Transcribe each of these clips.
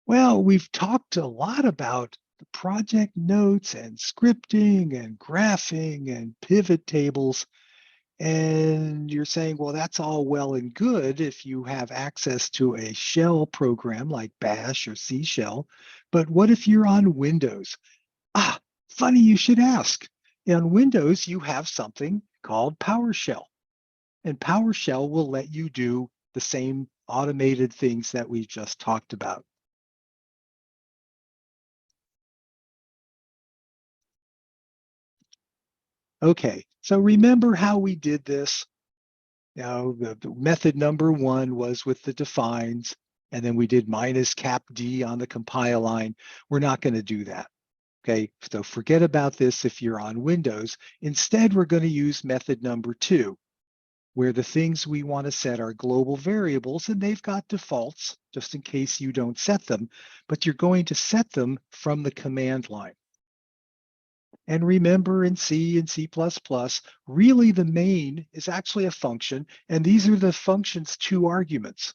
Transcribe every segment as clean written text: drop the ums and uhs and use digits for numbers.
Well, we've talked a lot about the project notes and scripting and graphing and pivot tables. And you're saying, well, that's all well and good if you have access to a shell program like Bash or C shell. But what if you're on Windows? Ah, funny you should ask. On Windows, you have something called PowerShell. And PowerShell will let you do the same automated things that we just talked about. Okay, so remember how we did this? The method number one was with the defines, and then we did minus cap D on the compile line. We're not going to do that. Okay, so forget about this if you're on Windows. Instead, we're going to use method number two, where the things we want to set are global variables, and they've got defaults, just in case you don't set them, but you're going to set them from the command line. And remember in C and C++, really the main is actually a function, and these are the function's two arguments.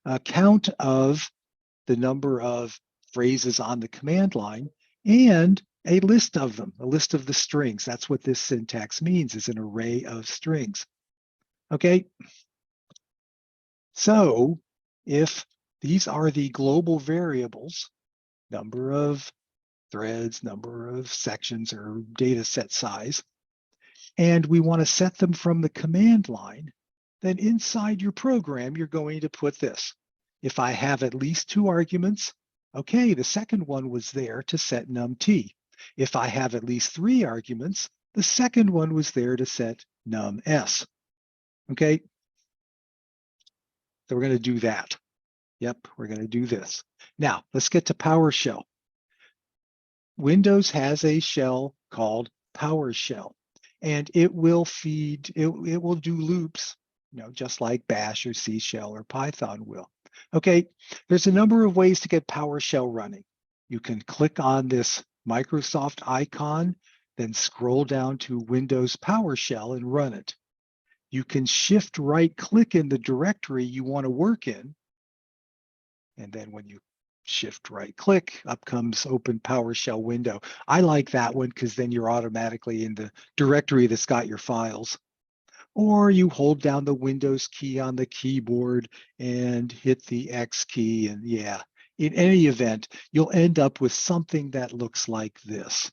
A count of the number of phrases on the command line and a list of them, a list of the strings. That's what this syntax means, is an array of strings. Okay, so if these are the global variables, number of threads, number of sections, or data set size, and we want to set them from the command line, then inside your program, you're going to put this. If I have at least two arguments, okay, the second one was there to set num_t. If I have at least three arguments, the second one was there to set num_s. Okay, so we're going to do that. Yep, we're going to do this. Now, let's get to PowerShell. Windows has a shell called PowerShell, and it will it will do loops, just like Bash or C shell or Python will. Okay, there's a number of ways to get PowerShell running. You can click on this Microsoft icon, then scroll down to Windows PowerShell and run it. You can shift right click in the directory you want to work in, and then when you shift right click, up comes open PowerShell window. I like that one because then you're automatically in the directory that's got your files. Or you hold down the Windows key on the keyboard and hit the X key. And yeah, in any event, you'll end up with something that looks like this.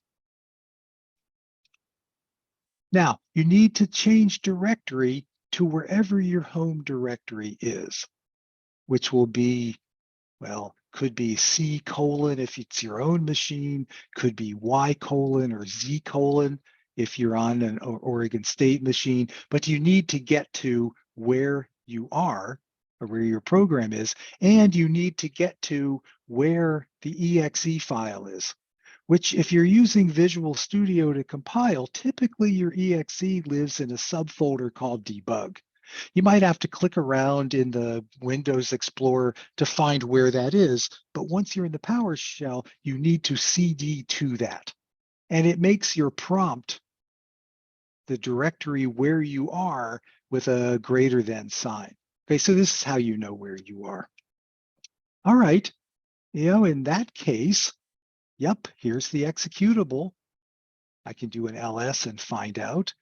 Now, you need to change directory to wherever your home directory is, which will be, well, could be C colon if it's your own machine, could be Y colon or Z colon if you're on an Oregon State machine, but you need to get to where you are or where your program is, and you need to get to where the exe file is, which if you're using Visual Studio to compile, typically your exe lives in a subfolder called debug. You might have to click around in the Windows Explorer to find where that is, but once you're in the PowerShell, you need to cd to that. And it makes your prompt the directory where you are with a greater than sign. Okay, so this is how you know where you are. All right, in that case, yep, here's the executable. I can do an ls and find out.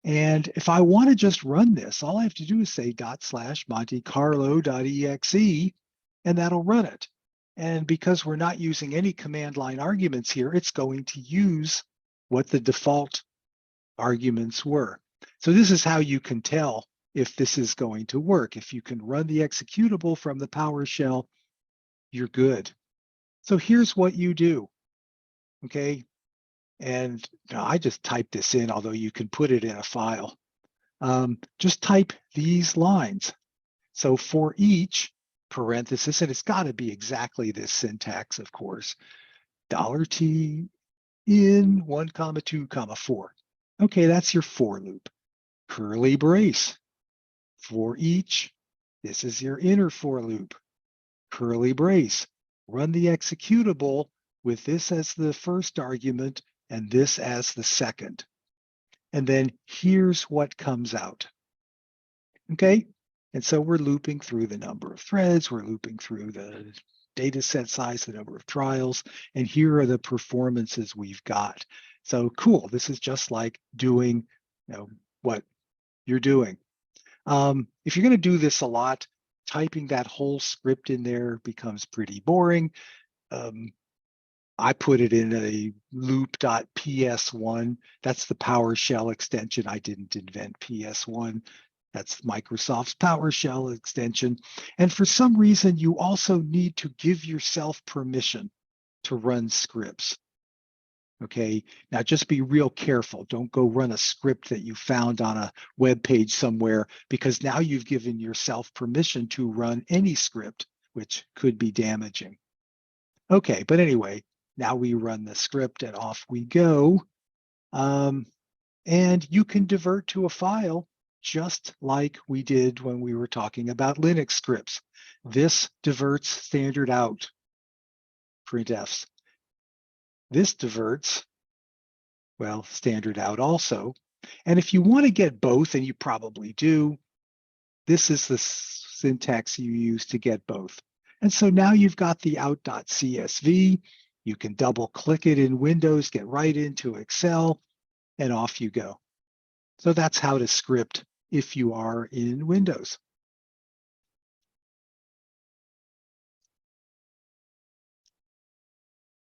And if I want to just run this, all I have to do is say ./montecarlo.exe, and that'll run it. And because we're not using any command line arguments here, it's going to use what the default arguments were. So this is how you can tell if this is going to work. If you can run the executable from the PowerShell, you're good. So here's what you do, okay? And I just typed this in, although you can put it in a file. Just type these lines. So for each parenthesis, and it's got to be exactly this syntax, of course, $t in 1, 2, 4. Okay, that's your for loop. Curly brace. For each, this is your inner for loop. Curly brace. Run the executable with this as the first argument and this as the second. And then here's what comes out. Okay, and so we're looping through the number of threads, we're looping through the data set size, the number of trials, and here are the performances we've got. So cool, this is just like doing what you're doing. If you're going to do this a lot, typing that whole script in there becomes pretty boring. I put it in a loop.ps1. That's the PowerShell extension. I didn't invent PS1. That's Microsoft's PowerShell extension. And for some reason, you also need to give yourself permission to run scripts. Okay, now just be real careful. Don't go run a script that you found on a web page somewhere, because now you've given yourself permission to run any script, which could be damaging. Okay, but anyway, now we run the script and off we go. And you can divert to a file just like we did when we were talking about Linux scripts. This diverts standard out printfs. This diverts, well, standard out also. And if you want to get both, and you probably do, this is the syntax you use to get both. And so now you've got the out.csv. You can double click it in Windows, get right into Excel, and off you go. So that's how to script if you are in Windows.